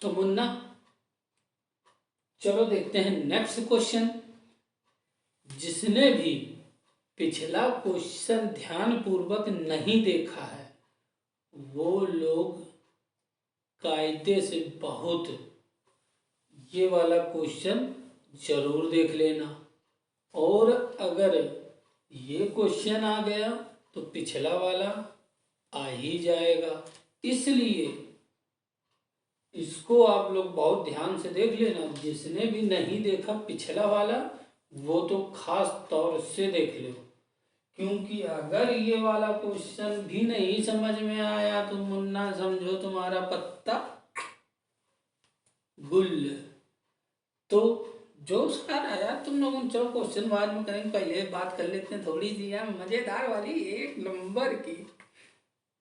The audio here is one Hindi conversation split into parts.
तो मुन्ना चलो देखते हैं नेक्स्ट क्वेश्चन। जिसने भी पिछला क्वेश्चन ध्यान पूर्वक नहीं देखा है वो लोग कायदे से बहुत ये वाला क्वेश्चन जरूर देख लेना, और अगर ये क्वेश्चन आ गया तो पिछला वाला आ ही जाएगा। इसलिए इसको आप लोग बहुत ध्यान से देख लेना। जिसने भी नहीं देखा पिछला वाला वो तो खास तौर से देख लो, क्योंकि अगर ये वाला क्वेश्चन भी नहीं समझ में आया तो मुन्ना समझो तुम्हारा पत्ता गुल। तो जो सर आया तुम लोगों, चलो क्वेश्चन बाद में करेंगे, पहले बात कर लेते हैं थोड़ी सी यार मजेदार वाली, एक नंबर की।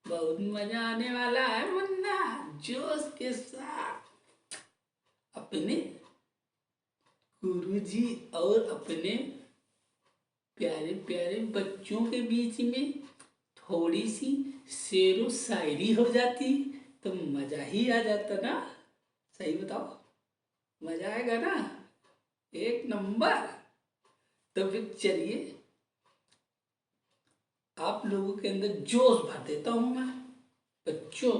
बहुत मजा आने वाला है मुन्ना, जोश के साथ अपने गुरुजी और अपने प्यारे प्यारे बच्चों के बीच में थोड़ी सी शेरो शायरी हो जाती तो मजा ही आ जाता ना। सही बताओ, मजा आएगा ना, एक नंबर। तो फिर चलिए आप लोगों के अंदर जोश भर देता हूं मैं बच्चों,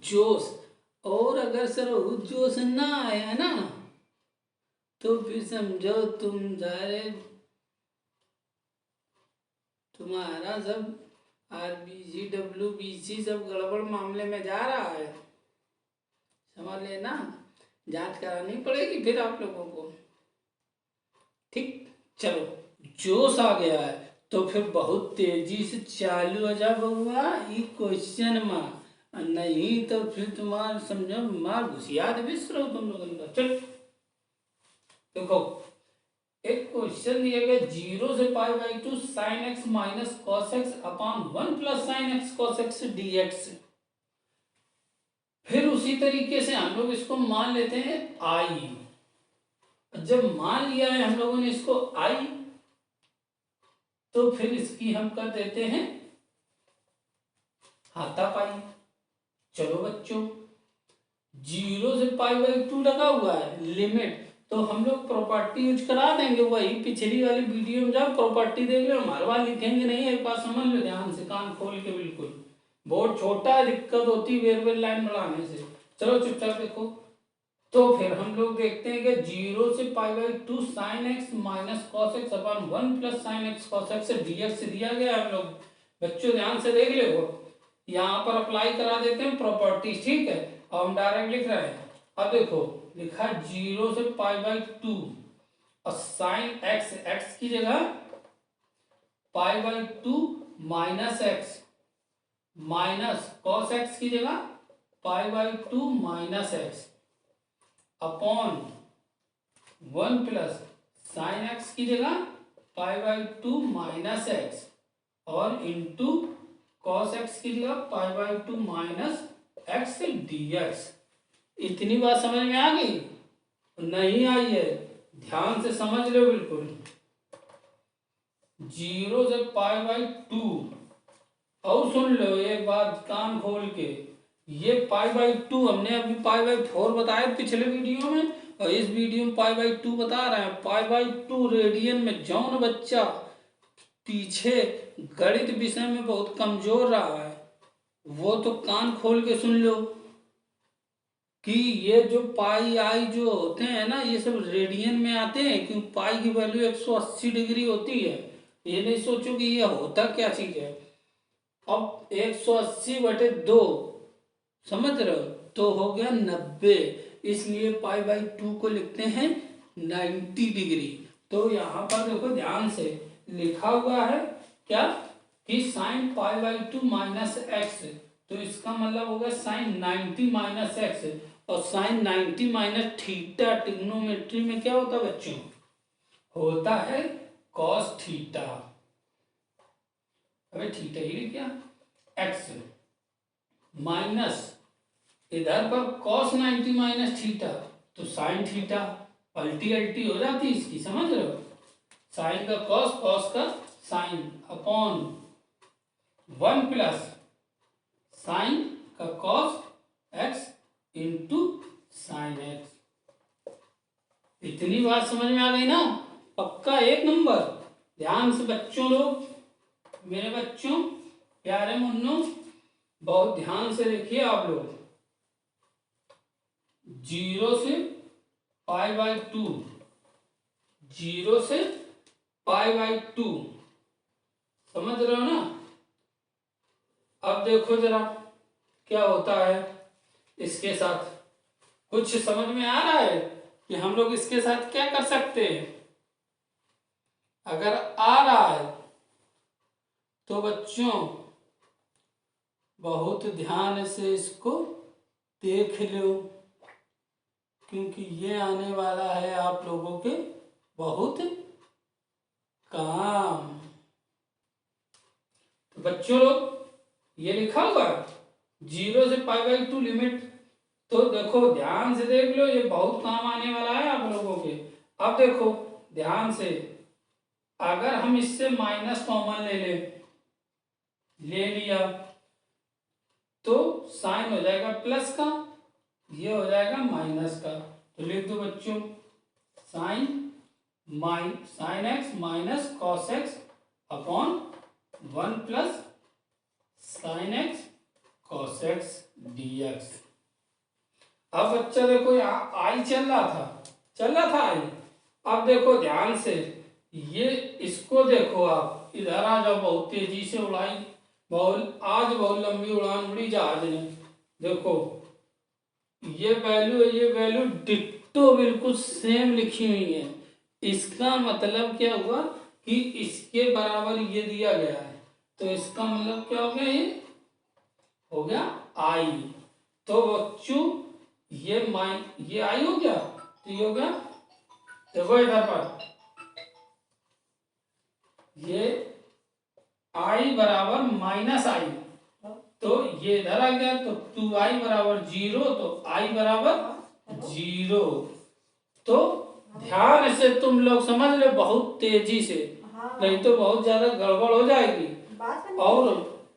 जोश। और अगर सर जोश ना आया ना तो फिर समझो तुम सारे, तुम्हारा सब RBC WBC सब गड़बड़ मामले में जा रहा है, समझ लेना। जांच करानी पड़ेगी फिर आप लोगों को, ठीक। चलो जोश आ गया है तो फिर बहुत तेजी से चालू हो जा बउआ ये क्वेश्चन में, नहीं तो फिर तुम्हारा समझो मार घुसियात विश्र हो तुम लोगों का। चल देखो एक क्वेश्चन दिया गया 0 से π/2 sin x minus cos x upon 1 plus sin x cos x dx। फिर उसी तरीके से हम लोग इसको मान लेते हैं i। जब मान लिया है हम लोगों ने इसको i तो फिर इसकी हम कर देते हैं हाथापाई। चलो बच्चों 0 से π/2 लगा हुआ है लिमिट, तो हम लोग प्रॉपर्टी यूज करा देंगे, वही पिछली वाली वीडियो में जाओ प्रॉपर्टी देख लो, हमारे बात लिखेंगे नहीं, एक बात समझ लो ध्यान से कान खोल के, बिल्कुल बहुत छोटा दिक्कत होती वेरिएबल लाइन बढ़ाने से। चलो चुपचाप देखो। तो फिर हम लोग देखते हैं कि 0 से π/2 sin x minus cos x अपन 1 plus sin x cos x dx दिया गया। हम लोग बच्चों ध्यान से देख ले, वो यहाँ पर अप्लाई करा देते हैं प्रॉपर्टी, ठीक है। अब हम डायरेक्ट लिख रहे हैं। अब देखो लिखा 0 से π/2 और sin x, x की जगह π/2 minus x minus cos x की जगह π/2 minus x upon 1 plus sine x की जगह π/2 माइनस एक्स और इंटू कॉस एक्स की जगह π/2 माइनस एक्स dx। इतनी बात समझ में आ गई? नहीं आई है ध्यान से समझ लो बिल्कुल। 0 से π/2 और सुन लो एक बात कान खोल के, ये π/2 हमने अभी π/4 बताया पिछले वीडियो में, और इस वीडियो में π/2 बता रहे हैं। π/2 रेडियन में जौन बच्चा पीछे गणित विषय में बहुत कमजोर रहा है वो तो कान खोल के सुन लो कि ये जो पाई आई जो होते हैं ना ये सब रेडियन में आते हैं, क्योंकि पाई की वैल्यू 180 डिग्री होती है। ये नहीं सोचो कि ये होता क्या चीज है। अब 180/2 समझ रहे हो, तो हो गया 90, इसलिए π/2 को लिखते हैं 90 डिग्री। तो यहाँ पर देखो ध्यान से लिखा हुआ है क्या कि साइन π/2 माइनस एक्स, तो इसका मतलब हो गया साइन 90 माइनस एक्स, और साइन 90 माइनस थीटा ट्रिग्नोमेट्री में क्या होता है बच्चों, होता है कॉस थीटा। अबे थीटा ही लिख क्या, एक्स माइनस इधर पर कॉस 90 माइनस थीटा तो साइन थीटा, अल्टी अल्टी हो जाती है इसकी, समझ रहे हो। साइन का कॉस, कॉस का साइन अपॉन 1 प्लस साइन का कॉस एक्स इंटू इतनी बात समझ में आ गई ना? पक्का 1 नंबर। ध्यान से बच्चों लोग, मेरे बच्चों, प्यारे मुन्नों, बहुत ध्यान से देखिए आप लोग। 0 से π/2, 0 से π/2, समझ रहे हो ना? अब देखो जरा क्या होता है इसके साथ। कुछ समझ में आ रहा है कि हम लोग इसके साथ क्या कर सकते हैं? अगर आ रहा है तो बच्चों बहुत ध्यान से इसको देख लो, क्योंकि ये आने वाला है आप लोगों के बहुत काम। तो बच्चों लोग ये लिखा हुआ 0 से π/2 लिमिट, तो देखो ध्यान से देख लो, ये बहुत काम आने वाला है आप लोगों के। अब देखो ध्यान से, अगर हम इससे माइनस कॉमन ले लिया तो साइन हो जाएगा प्लस का, ये हो जाएगा माइनस का। तो लिख दो बच्चों sine x minus cos x upon 1 plus sine x cos x dx। अब बच्चा देखो यहाँ आई चल रहा था आई। अब देखो ध्यान से, ये इसको देखो, आप इधर आ जाओ, बहुत तेजी से उड़ाई, बहुत लंबी उड़ान उड़ी जहाज ने। देखो ये वैल्यू डिट्टो बिल्कुल सेम लिखी हुई है। इसका मतलब क्या हुआ कि इसके बराबर ये दिया गया है, तो इसका मतलब क्या हो गया? ये हो गया आई। तो बच्चों ये आई हो गया, तो ये हो गया, देखो इधर पर ये आई बराबर माइनस आई, तो ये इधर आ गया, तो 2i बराबर 0, तो i बराबर 0। तो ध्यान से तुम लोग समझ लो बहुत तेजी से, नहीं तो बहुत ज्यादा गड़बड़ हो जाएगी। और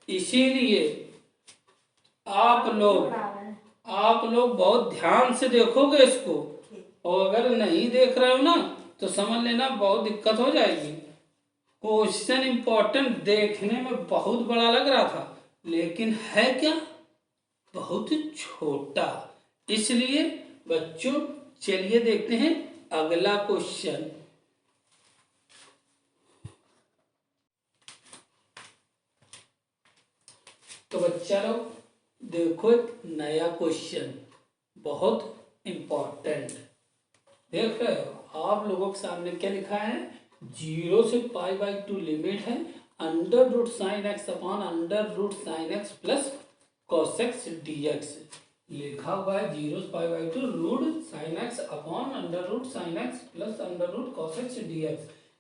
इसीलिए आप लोग बहुत ध्यान से देखोगे इसको, और अगर नहीं देख रहे हो ना तो समझ लेना बहुत दिक्कत हो जाएगी। क्वेश्चन इंपॉर्टेंट देखने में बहुत बड़ा लग रहा था, लेकिन है क्या? बहुत छोटा। इसलिए बच्चों चलिए देखते हैं अगला क्वेश्चन। तो बच्चा लोग देखो एक नया क्वेश्चन, बहुत इंपॉर्टेंट। देख रहे हो आप लोगों के सामने क्या लिखा है? 0 से π/2 लिमिट है under root sine x upon under root sine x plus cos x dx। लिखा हुआ है 0 से π/2 root sine x upon under root sine x plus under root cos x dx।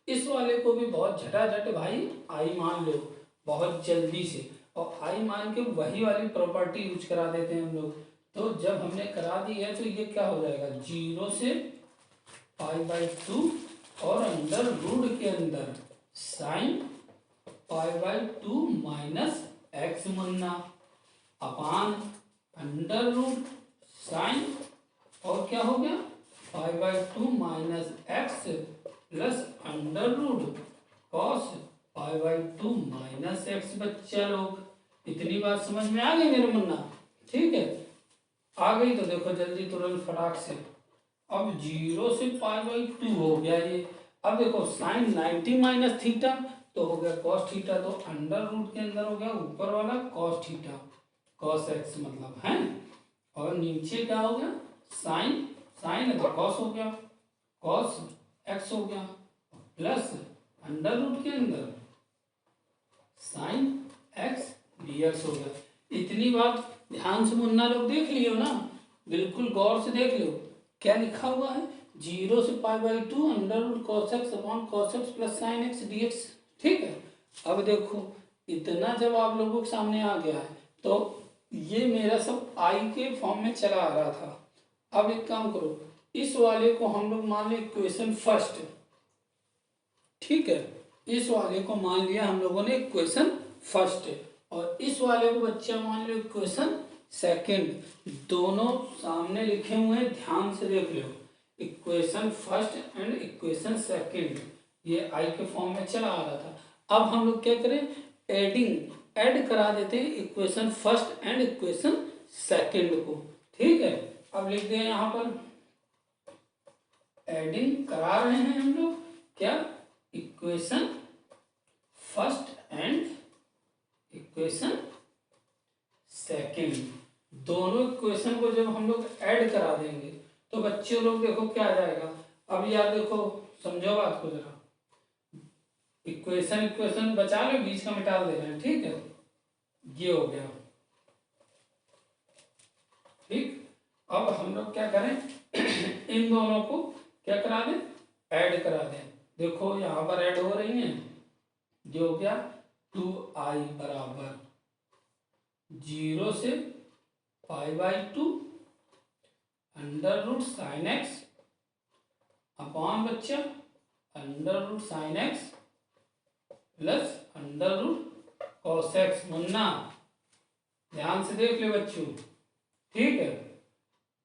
इस वाले को भी बहुत झटाझट भाई आई मान लो बहुत जल्दी से, और आई मान के वही वाली प्रॉपर्टी यूज करा देते हैं हम लोग। तो जब हमने करा दी है तो ये क्या हो जाएगा? 0 से π/2 और अंडर रूट के अंदर साइन π/2 माइनस एक्स मुन्ना अपान अंडर रूट साइन, और क्या हो गया? π/2 minus x plus under root cos π/2 minus x. बच्चा लोग इतनी बात समझ में आ गई मेरे मुन्ना? ठीक है, आ गई तो देखो जल्दी तुरंत फटाक से। अब 0 से π/2 हो गया ये। अब देखो साइन 90 माइनस थीटा तो हो गया कॉस थीटा, तो अंडर रूट के अंदर हो गया ऊपर वाला कॉस थीटा, कॉस एक्स मतलब है, और नीचे क्या हो गया? साइन है तो कॉस हो गया, कॉस एक्स हो गया, प्लस अंडर रूट के अंदर साइन एक्स dx हो गया। इतनी बात ध्यान से मुन्ना लोग देख लियो ना, बिल्कुल गौर से देख लो क्या लिखा हुआ है? 0 से π/2 under root cos x upon cos x plus sine x dx। ठीक है, अब देखो इतना जब आप लोगों के सामने आ गया है तो ये मेरा सब आई के फॉर्म में चला आ रहा था। अब एक काम करो, इस वाले को हम लोग मान लो इक्वेशन फर्स्ट। ठीक है, इस वाले को मान लिया हम लोगों ने इक्वेशन फर्स्ट, और इस वाले को बच्चा मान लो इक्वेशन सेकंड। दोनों सामने लिखे हुए हैं, ध्यान से देख लो। Equation first and equation second, ये आई के फॉर्म में चला आ रहा था। अब हम लोग क्या करें, ऐड करा देते हैं equation first and equation second को। ठीक है, अब लिख दें यहाँ पर एडिंग करा रहे हैं हम लोग क्या, equation first and equation second. दोनों इक्वेशन को जब हम लोग ऐड करा देंगे तो बच्चे लोग देखो क्या आ जाएगा। अब यार देखो समझो बात को जरा, इक्वेशन बचा लो, बीच का मिटा दे रहे हैं। ठीक है, ये हो गया। ठीक, अब हम लोग क्या करें इन दोनों को क्या करा दें, ऐड करा दें। देखो यहाँ पर ऐड हो रही हैं, जो हो गया 2i बराबर 0 से π/2 under root sine x upon बच्चा under root sine x plus under root cos x. मुन्ना ध्यान से देख ले बच्चों, ठीक है,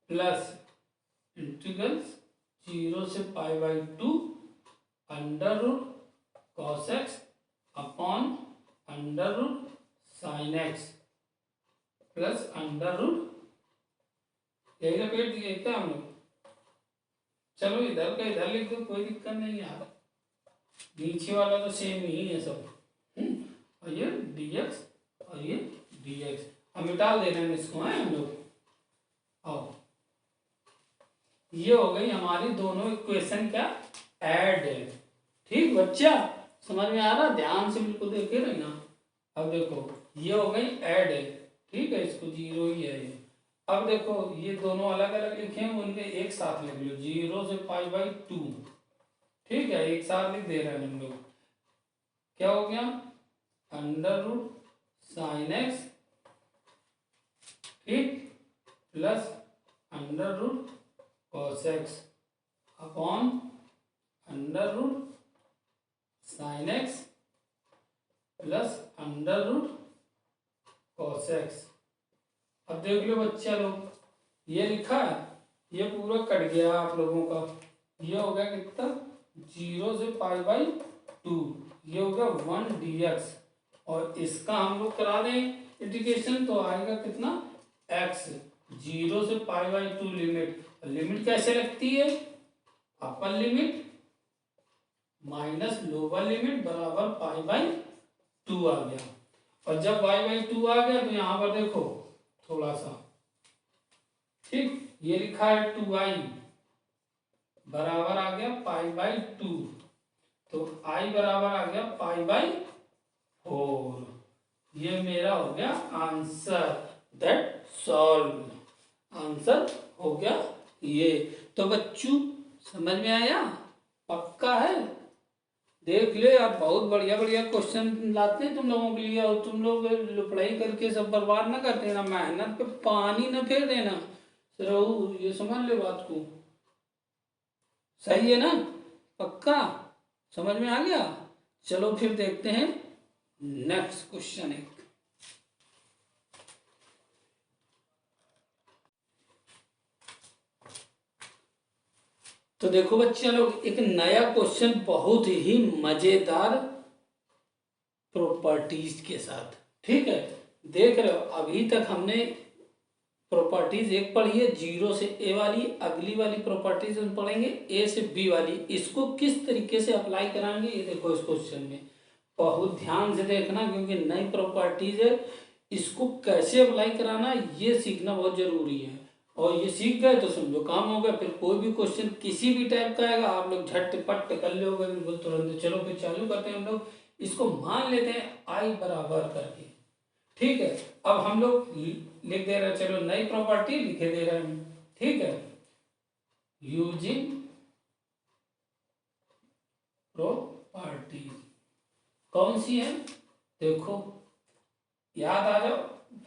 प्लस इंटीग्रल 0 से π/2 under root cos x upon under root sine x plus under root, यही लपेट दिए क्या हम लोग। चलो इधर का इधर लिख दो, कोई दिक्कत नहीं यार, नीचे वाला तो सेम ही है सब। और ये dx और ये dx, अब मिटा दे रहे हैं इसको है हम लोग। आओ, ये हो गई हमारी दोनों इक्वेशन क्या, ऐड है। ठीक बच्चा, समझ में आ रहा, ध्यान से बिल्कुल देखे रहना। अब देखो ये हो गई ऐड है, ठीक है, इसको 0 ही है ये। अब देखो ये दोनों अलग अलग लिखे हैं, उनके एक साथ लिख लो 0 से π/2। ठीक है, एक साथ लिख दे रहे हैं हम लोग। क्या हो गया, अंडर रूट साइन एक्स, ठीक, plus under root cos x upon under root sine x plus under root cos X. अब देख लो बच्चा लोग, ये लिखा है, ये पूरा कट गया आप लोगों का। ये हो गया कितना, 0 से π/2, ये हो गया 1 dx, और इसका हम लोग करा दें इंटीग्रेशन तो आएगा कितना, x 0 से π/2 लिमिट। लिमिट कैसे लगती है, upper limit minus lower limit बराबर π/2 आ गया। और जब y/2 आ गया तो यहाँ पर देखो थोड़ा सा, ठीक, ये लिखा है 2i बराबर आ गया π/2, तो i बराबर आ गया π/4। ये मेरा हो गया आंसर, दैट सॉल्व, आंसर हो गया ये। तो बच्चों समझ में आया, पक्का है, देख ले यार, बहुत बढ़िया बढ़िया क्वेश्चन लाते हैं तुम लोगों के लिए, और तुम लोग पढ़ाई करके सब बर्बाद ना कर देना, मेहनत पे पानी ना फेर देना। रहू ये समझ ले बात को, सही है ना, पक्का समझ में आ गया। चलो फिर देखते हैं नेक्स्ट क्वेश्चन एक। तो देखो बच्चे लोग, एक नया क्वेश्चन बहुत ही मजेदार प्रॉपर्टीज के साथ, ठीक है, देख रहे हो, अभी तक हमने प्रॉपर्टीज एक पढ़ी है 0 से a वाली, अगली वाली प्रॉपर्टीज हम पढ़ेंगे a से b वाली। इसको किस तरीके से अप्लाई कराएंगे ये देखो इस क्वेश्चन में, बहुत ध्यान से देखना, क्योंकि नई प्रॉपर्टीज है, इसको कैसे अप्लाई कराना ये सीखना बहुत जरूरी है। और ये सीख गए तो समझो काम हो गया, फिर कोई भी क्वेश्चन किसी भी टाइप का आएगा आप लोग झटपट कर लोगे बिल्कुल तुरंत। चलो फिर चालू करते हैं हम लोग, इसको मान लेते हैं i बराबर करके, ठीक है। अब हम लोग लिख दे रहे हैं, चलो नई प्रॉपर्टी लिखे दे रहे हैं, ठीक है, यूजिंग प्रॉपर्टी कौन सी है, देखो याद आ जाओ,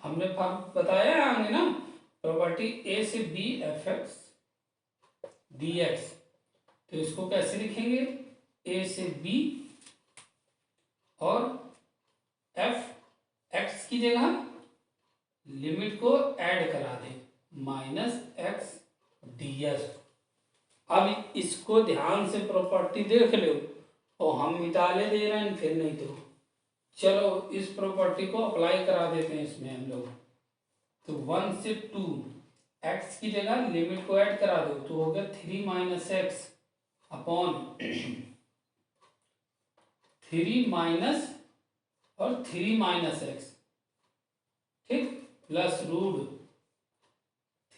हमने बताया आगे ना, प्रॉपर्टी a से b f(x) dx, तो इसको कैसे लिखेंगे, a से b और f(x) की जगह लिमिट को ऐड करा दें माइनस x ds, अब इसको ध्यान से प्रॉपर्टी देख लो और हम मिटाले दे रहे हैं फिर, नहीं तो चलो इस प्रॉपर्टी को अप्लाई करा देते हैं इसमें हम लोग। तो 1 से 2 एक्स की जगह लिमिट को ऐड करा दो तो हो गया 3 माइनस एक्स अपॉन 3 माइनस और 3 माइनस एक्स, ठीक, plus root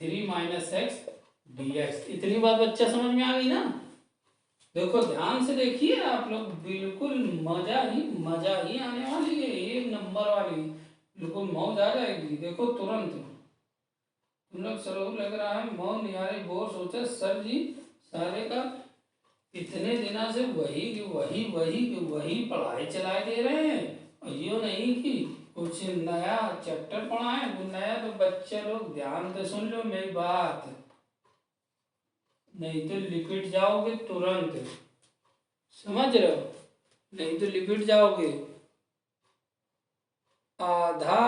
3 minus X D X. इतनी बात बच्चा समझ में आ गई ना? देखो ध्यान से देखिए आप लोग, बिल्कुल मजा ही आने वाली है, एक नंबर वाली, बिल्कुल मौज आ जाएगी। देखो तुरंत तुम लोग सरोह लग रहा है मौन निहारे बोर सोचे सर जी सारे का इतने दिनों से वही पढ़ाई चलाए दे रहे हैं, और ये नहीं कि कुछ नया चैप्टर पढ़ाए। वो नया तो बच्चे लोग ध्यान से सुन लो मेरी बात, नहीं तो लिपिट जाओगे तुरंत, समझ रहे हो? नहीं तो लिपिट जाओगे। आधा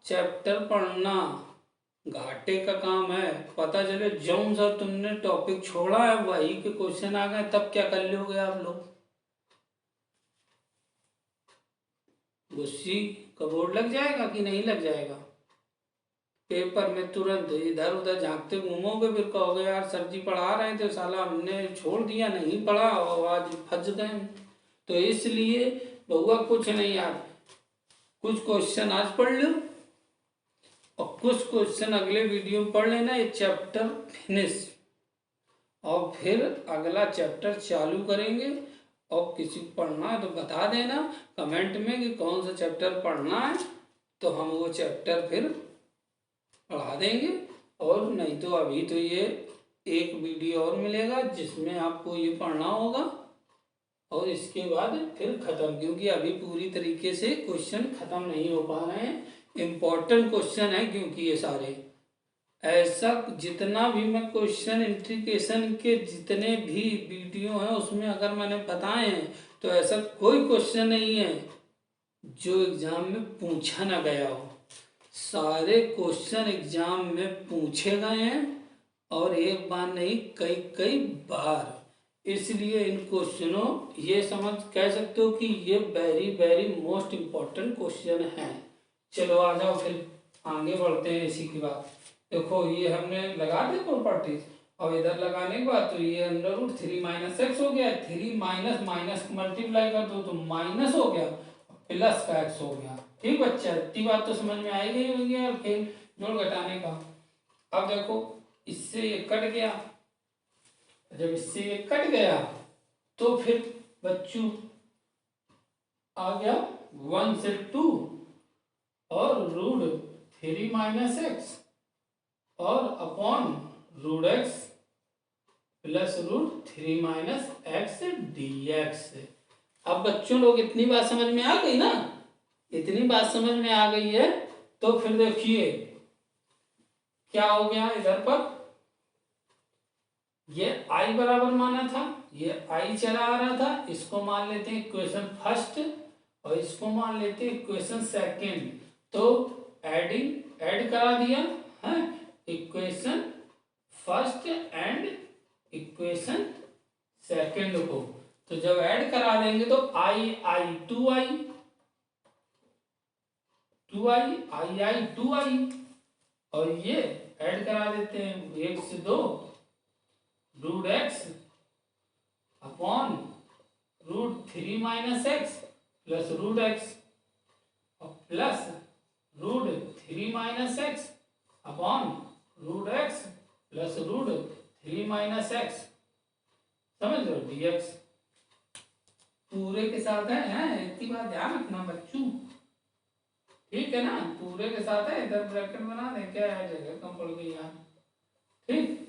चैप्टर पढ़ना घाटे का काम है, पता चले जौन सा तुमने टॉपिक छोड़ा है वही के क्वेश्चन आ गए, तब क्या कर लोगे आप लोग? गुस्सी का बोर्ड लग जाएगा कि नहीं लग जाएगा? पेपर में तुरंत इधर उधर झांकते घूमोगे, फिर कहोगे यार सर जी पढ़ा रहे थे साला हमने छोड़ दिया, नहीं पढ़ा और आज फंस गए। तो इसलिए बउआ कुछ नहीं यार, कुछ क्वेश्चन आज पढ़ लो और कुछ क्वेश्चन अगले वीडियो में पढ़ लेना, ये चैप्टर फिनिश, और फिर अगला चैप्टर चालू करेंगे। और किसी को पढ़ना है तो बता देना कमेंट में कि कौन सा चैप्टर पढ़ना है, तो हम वो चैप्टर फिर पढ़ा देंगे। और नहीं तो अभी तो ये एक वीडियो और मिलेगा जिसमें आपको ये पढ़ना होगा, और इसके बाद फिर ख़त्म, क्योंकि अभी पूरी तरीके से क्वेश्चन ख़त्म नहीं हो पा रहे हैं, इम्पोर्टेंट क्वेश्चन है क्योंकि ये सारे, ऐसा जितना भी मैं क्वेश्चन इंट्रीकेशन के जितने भी वीडियो हैं उसमें अगर मैंने बताए हैं तो ऐसा कोई क्वेश्चन नहीं है जो एग्जाम में पूछा ना गया हो। सारे क्वेश्चन एग्जाम में पूछे गए हैं, और एक बार नहीं कई कई बार। इसलिए इन क्वेश्चनों ये समझ कह सकते हो कि ये very very most important question हैं। चलो आ जाओ फिर आगे बढ़ते हैं इसी की बात। देखो ये हमने लगा दी प्रॉपर्टीज, और इधर लगाने के बाद तो ये अंडर रूट 3 माइनस एक्स हो गया, 3 माइनस माइनस मल्टीप्लाई कर दो तो माइनस हो गया, प्लस का एक्स हो गया। ठीक बच्चा, इतनी बात तो समझ में आई गई होगी यार खेल जोड़ घटाने का। अब देखो इससे ये कट गया, जब इससे ये कट गया तो फिर बच्चों आ गया 1 से 2 और रूट 3 माइनस एक्स और upon root x plus root 3 minus X D X. अब बच्चों लोग इतनी बात समझ में आ गई ना? इतनी बात समझ में आ गई है तो फिर देखिए क्या हो गया, इधर पर ये i बराबर माना था, ये i चला आ रहा था, इसको मान लेते हैं इक्वेशन फर्स्ट और इसको मान लेते हैं इक्वेशन सेकेंड। तो ऐड करा दिया है equation first and equation second को। तो जब ऐड करा देंगे तो i 2i और ये ऐड करा देते हैं 1 से 2 root x upon root 3 minus x plus root x और plus root 3 minus x upon root x plus root 3 minus x, समझ लो dx पूरे के साथ है इतनी बात ध्यान रखना बच्चों, ठीक है ना? पूरे के साथ है, इधर ब्रैकेट बना दें, क्या है जगह कम पड़ गई यहाँ, ठीक।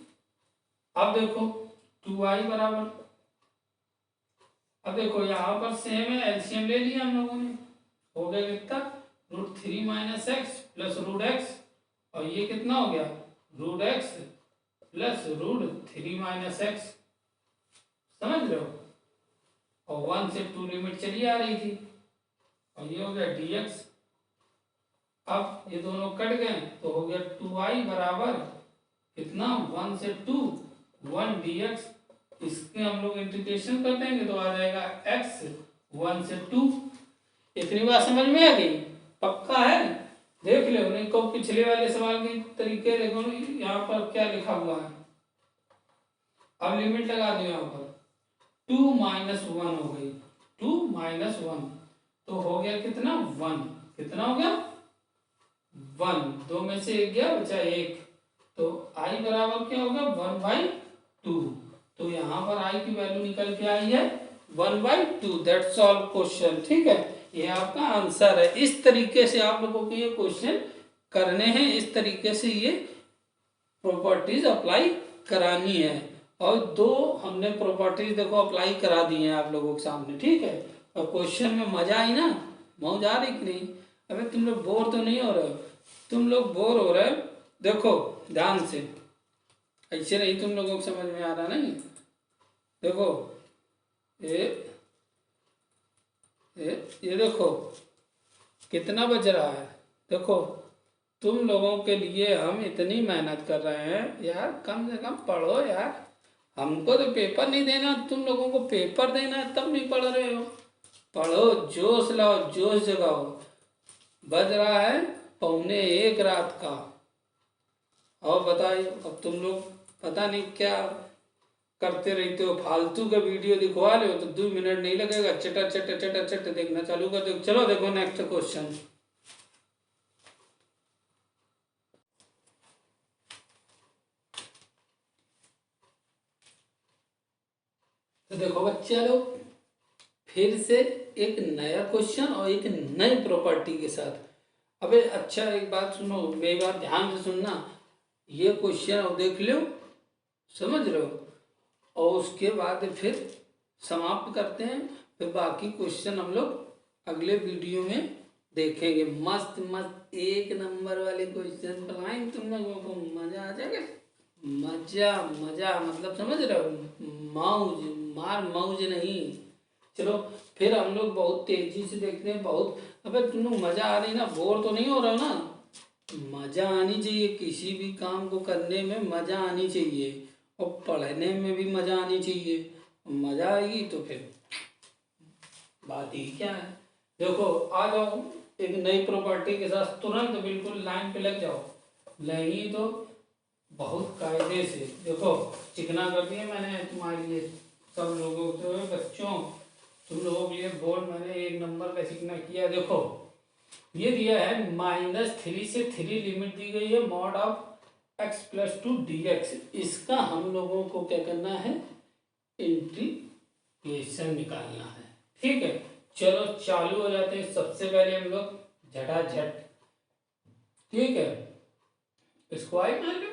अब देखो 2i बराबर, अब देखो यहाँ पर सेम है, एलसीएम ले लिया हम लोगों ने, हो गया कितना root 3 minus x plus root x, और ये कितना हो गया root x plus root 3 minus x, समझ रहे हो? और 1 से 2 लिमिट चली आ रही थी, और ये हो गया dx। अब ये दोनों कट गए तो हो गया 2i बराबर कितना 1 से 2 1 dx इसके हम लोग इंटीग्रेशन कर देंगे तो आ जाएगा x 1 से 2। इतनी बात समझ में आ गई? पक्का है? देख लो नहीं को पिछले वाले सवाल के तरीके देखो यहाँ पर क्या लिखा हुआ है। अब लिमिट लगा दो यहाँ पर 2 माइनस 1 हो गई 2 माइनस 1 तो हो गया कितना 1। कितना हो गया 1। 2 में से 1 गया बचा 1 तो i बराबर क्या होगा 1/2। तो यहाँ पर i की वैल्यू निकल के आई है 1/2। That's all question. ठीक है ये आपका आंसर है। इस तरीके से आप लोगों को ये क्वेश्चन करने हैं। इस तरीके से ये प्रॉपर्टीज अप्लाई करानी है। और 2 हमने प्रॉपर्टीज देखो अप्लाई करा दी हैं आप लोगों के सामने। ठीक है और क्वेश्चन में मजा आई ना? मौज आ रही कि नहीं? अबे तुम लोग बोर तो नहीं हो रहे हो? तुम लोग बोर हो रहे हो? देखो ध्यान से ऐसे नहीं तुम लोगों को समझ में आ रहा नहीं। देखो ये देखो कितना बज रहा है। देखो तुम लोगों के लिए हम इतनी मेहनत कर रहे हैं यार, कम से कम पढ़ो यार। हमको तो पेपर नहीं देना, तुम लोगों को पेपर देना है तब नहीं पढ़ रहे हो। पढ़ो, जोश लाओ, जोश जगाओ। बज रहा है 1:15 रात का। और बताइए अब तुम लोग पता नहीं क्या करते रहते हो, फालतू का वीडियो दिखवा ले हो तो 2 मिनट नहीं लगेगा, चटर चटर चटर चटर देखना चालू कर दो। चलो देखो नेक्स्ट क्वेश्चन। तो देखो बच्चे लोग फिर से एक नया क्वेश्चन और एक नई प्रॉपर्टी के साथ। अबे अच्छा एक बात सुनो, मेरी बात ध्यान से सुनना। ये क्वेश्चन और देख लो, समझ रहे हो, और उसके बाद फिर समाप्त करते हैं। फिर बाकी क्वेश्चन हम लोग अगले वीडियो में देखेंगे। मस्त मस्त 1 नंबर वाले क्वेश्चन बनाएंगे, तुम लोगों को मजा आ जाएगा। मजा मजा मतलब समझ रहे हो, मौज मार मौज नहीं। चलो फिर हम लोग बहुत तेजी से देखते हैं। बहुत अबे तुम लोग मजा आ रही ना, बोर तो नहीं हो रहा ना? मजा आनी चाहिए, किसी भी काम को करने में मजा आनी चाहिए और पढ़ने में भी मजा आनी चाहिए। मजा आएगी तो फिर बात ही क्या है। देखो आ जाओ एक नई प्रॉपर्टी के साथ तुरंत बिल्कुल लाइन पे लग जाओ, नहीं तो बहुत कायदे से। देखो चिकना कर दिया मैंने तुम्हारे लिए, सब लोगों को, बच्चों तुम लोगों के लिए बोर्ड मैंने 1 नंबर का चिकना किया। देखो ये दिया है -3 से 3 लिमिट दी गई है मॉड ऑफ x+2 dx। इसका हम लोगों को क्या करना है, इंटीग्रेशन निकालना है। ठीक है चलो चालू हो जाते हैं। सबसे पहले हम लोग झटाझट, ठीक है इसको आई मान लो,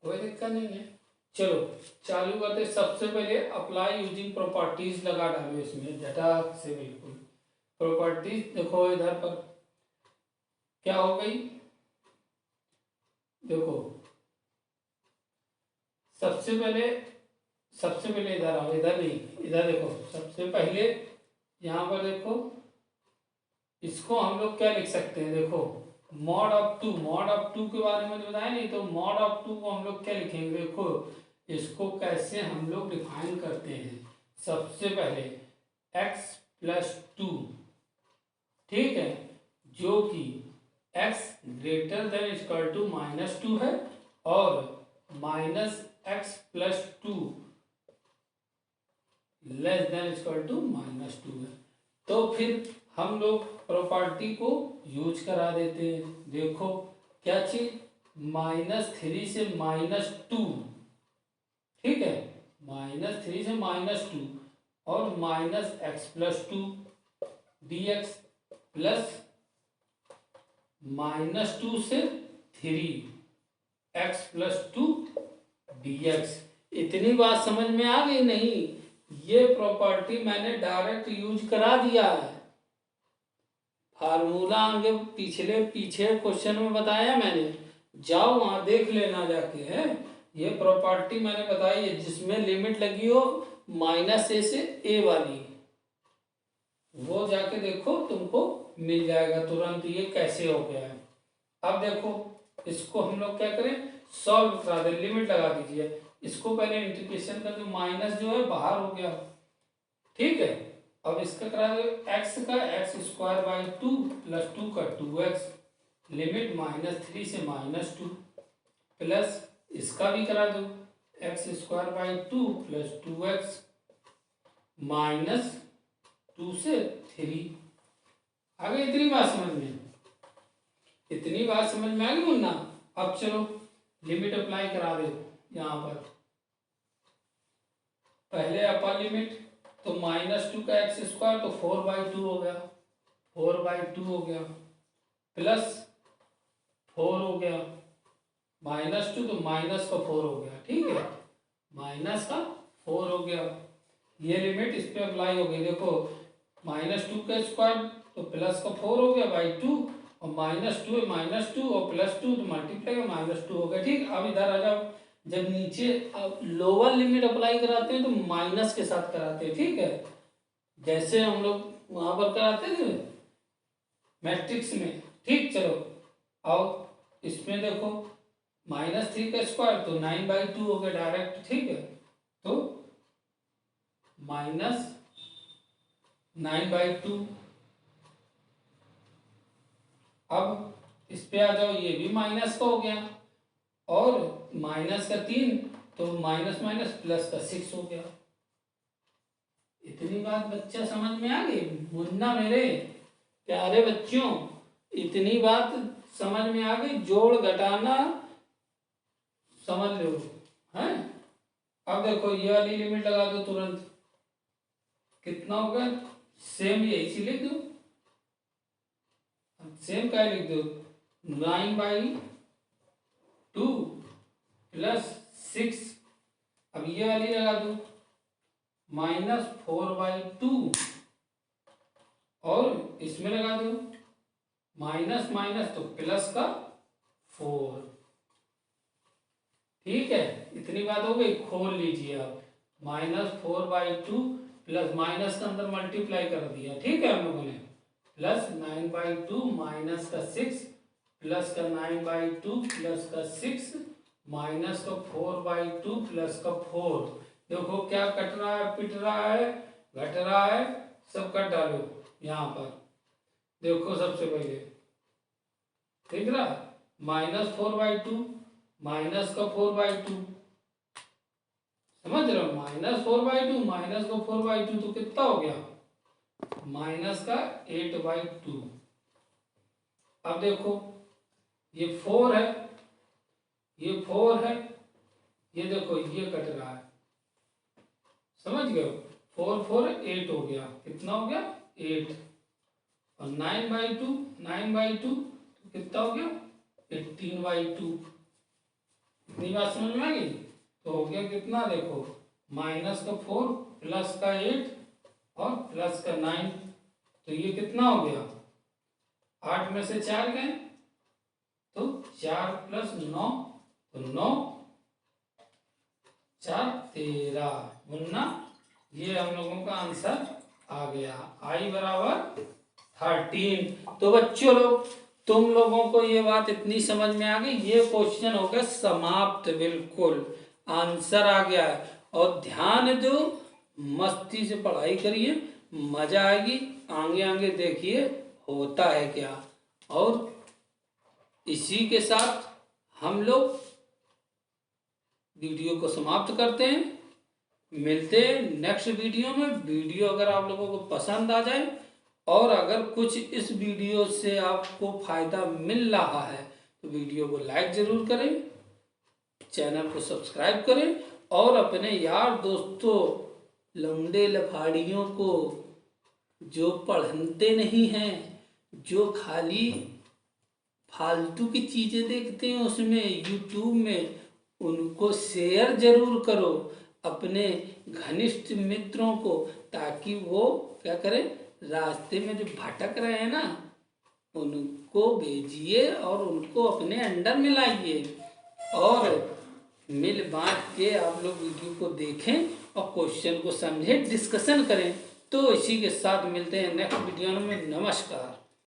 कोई दिक्कत नहीं है। चलो चालू करते। सबसे पहले अप्लाई यूजिंग प्रॉपर्टीज लगा डालो इसमें झटाक से। बिल्कुल प्रॉपर्टीज देखो इधर पर क्या हो गई। देखो सबसे पहले इधर आओ, इधर नहीं इधर देखो। सबसे पहले यहाँ पर देखो, इसको हम लोग क्या लिख सकते हैं। देखो मॉड ऑफ 2 के बारे में बताया नहीं, तो मॉड ऑफ 2 को हम लोग क्या लिखेंगे। देखो इसको कैसे हम लोग डिफाइन करते हैं। सबसे पहले x+2, ठीक है, जो कि x greater than equal to -2 है और -x+2 less than equal to -2 है। तो फिर हम लोग प्रॉपर्टी को यूज करा देते हैं। देखो क्या चीज, -3 से -2, ठीक है, -3 से -2 और -x+2 dx प्लस -2 से 3x+2 dx। इतनी बात समझ में आ गई नहीं? ये प्रॉपर्टी मैंने डायरेक्ट यूज करा दिया है। फार्मूला आगे पीछे क्वेश्चन में बताया मैंने, जाओ वहां देख लेना जाके है। ये प्रॉपर्टी मैंने बताई है जिसमें लिमिट लगी हो -a से a वाली, वो जाके देखो तुमको मिल जाएगा तुरंत। ये कैसे हो गया है। अब देखो इसको हम लोग क्या करें, सॉल्व करा दे, लिमिट लगा दीजिए। इसको पहले इंटीग्रेशन कर दो, माइनस जो है बाहर हो गया, ठीक है। अब इसका करा दो एक्स का एक्स स्क्वायर बाई 2 प्लस 2 का 2x, लिमिट -3 से -2, प्लस इसका भी करा दो x square by 2 plus 2x -2 से 3। आ गई इतनी बात समझ में? इतनी बात समझ में आ गई मुन्ना? अब चलो लिमिट अप्लाई करा दे यहाँ पर। पहले अपर लिमिट तो -2 का एक्स स्क्वायर तो 4/2 हो गया, 4/2 हो गया, प्लस 4 हो गया, -2 तो माइनस का 4 हो गया, ठीक है, माइनस का 4 हो गया। ये लिमिट इस पे अप्लाई हो गई। देखो -2 का स्क्वायर तो प्लस का 4 हो गया बाई 2, और -2 और +2 तो मल्टीप्लाई में -2 हो गया, ठीक। अब इधर आ जाओ, जब नीचे अब लोअर लिमिट अप्लाई कराते हैं तो माइनस के साथ कराते हैं, ठीक है, जैसे हम लोग वहां पर कराते थे मैट्रिक्स में, ठीक। चलो आओ इसमें देखो -3 का स्क्वायर तो 9/2 हो गया डायरेक्ट, ठीक है, तो -9/2। अब इस पे आ जाओ, ये भी माइनस का हो गया, और -3 तो माइनस माइनस प्लस का 6 हो गया। इतनी बात बच्चा समझ में आ गई मुन्ना मेरे प्यारे बच्चों? इतनी बात समझ में आ गई? जोड़ घटाना समझ लो, हैं? अब देखो ये वाली लिमिट लगा दो तुरंत, कितना होगा? सेम ये इसी लिख दो, सेम क्या लिख दो, 9/2 प्लस 6। अब ये वाली लगा दो -4/2, और इसमें लगा दो माइनस माइनस तो प्लस का 4, ठीक है। इतनी बात हो गई, खोल लीजिए आप, -4/2 प्लस माइनस का अंदर मल्टीप्लाई कर दिया, ठीक है, हम लोगों ने, प्लस 9/2 माइनस का 6 प्लस का 9/2 प्लस का 6 माइनस का 4/2 प्लस का 4। देखो क्या कट रहा है, पिट रहा है, घट रहा है, सब कट डालो यहाँ पर। देखो सबसे पहले ठीक रहा, -4/2 माइनस का 4/2, समझ रहे हो, -4/2 माइनस का 4/2 तो कितना हो गया, माइनस का 8/2। अब देखो ये 4 है, ये 4 है, ये देखो ये कट रहा है, समझ गए? 4 4 8 हो गया, कितना हो गया 8, और 9/2 तो कितना हो गया 18/2। इतनी बात समझ में आ गई? तो हो गया कितना, देखो -4 प्लस का 8 और प्लस का 9, तो ये कितना हो गया, 8 में से 4 गए तो 4 प्लस 9 तो 9 4 13। मुन्ना ये हम लोगों का आंसर आ गया, I बराबर 13। तो बच्चों लोग तुम लोगों को ये बात इतनी समझ में आ गई, ये क्वेश्चन हो गया समाप्त, बिल्कुल आंसर आ गया है। और ध्यान दो, मस्ती से पढ़ाई करिए, मजा आएगी, आगे आगे देखिए होता है क्या। और इसी के साथ हम लोग वीडियो को समाप्त करते हैं, मिलते हैं नेक्स्ट वीडियो में। वीडियो अगर आप लोगों को पसंद आ जाए और अगर कुछ इस वीडियो से आपको फायदा मिल रहा है तो वीडियो को लाइक जरूर करें, चैनल को सब्सक्राइब करें, और अपने यार दोस्तों लौंडे लफाड़ियों को जो पढ़ते नहीं हैं, जो खाली फालतू की चीज़ें देखते हैं उसमें यूट्यूब में, उनको शेयर जरूर करो अपने घनिष्ठ मित्रों को, ताकि वो क्या करें, रास्ते में जो भटक रहे हैं ना उनको भेजिए और उनको अपने अंडर में लाइए, और मिल बांट के आप लोग वीडियो को देखें और क्वेश्चन को समझें, डिस्कशन करें। तो इसी के साथ मिलते हैं नेक्स्ट वीडियो में। नमस्कार।